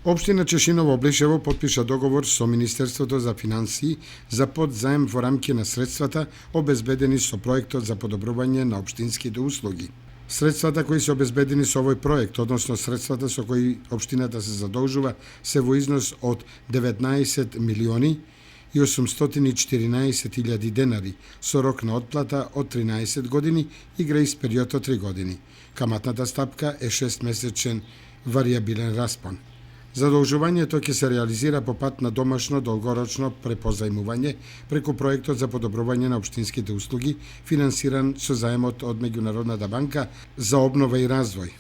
Општина Чешиново-Облишево потпиша договор со Министерството за финансии за подзаем во рамки на средствата обезбедени со проектот за подобрување на општинските услуги. Средствата кои се обезбедени со овој проект, односно средствата со кои општината се задолжува, се во износ од 19 милиони и 814.000 денари, со рок на отплата од 13 години и грејс период од 3 години. Каматната стапка е 6-месечен варијабилен распон. Задолжувањето ќе се реализира по пат на домашно долгорочно препозајмување преку проектот за подобрување на општинските услуги, финансиран со заемот од Меѓународната банка за обнова и развој.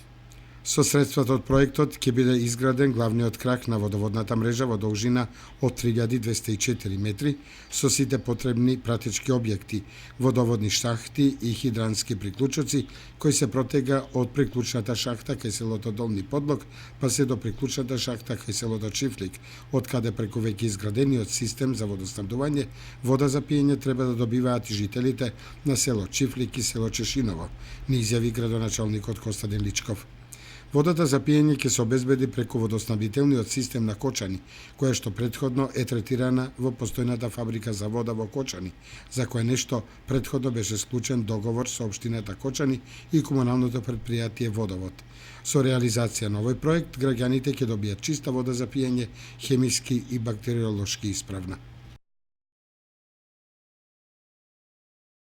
Со средствата од проектот ќе биде изграден главниот крак на водоводната мрежа во должина од 3204 метри со сите потребни пратечки објекти, водоводни шахти и хидрански приклучоци кои се протега од приклучната шахта кај селото Долни Подлог па се до приклучната шахта кај селото Чифлик, од каде преку веќе изградениот систем за водоснабдување вода за пиење треба да добиваат и жителите на село Чифлик и село Чешиново, ни изјави градоначалникот Костадин Личков. Водата за пиење ќе се обезбеди преку водоснабдителниот систем на Кочани, која што претходно е третирана во постојната фабрика за вода во Кочани, за која нешто претходно беше склучен договор со општината Кочани и комуналното претпријатие Водовод. Со реализација на овој проект, граѓаните ќе добијат чиста вода за пиење, хемиски и бактериолошки исправна.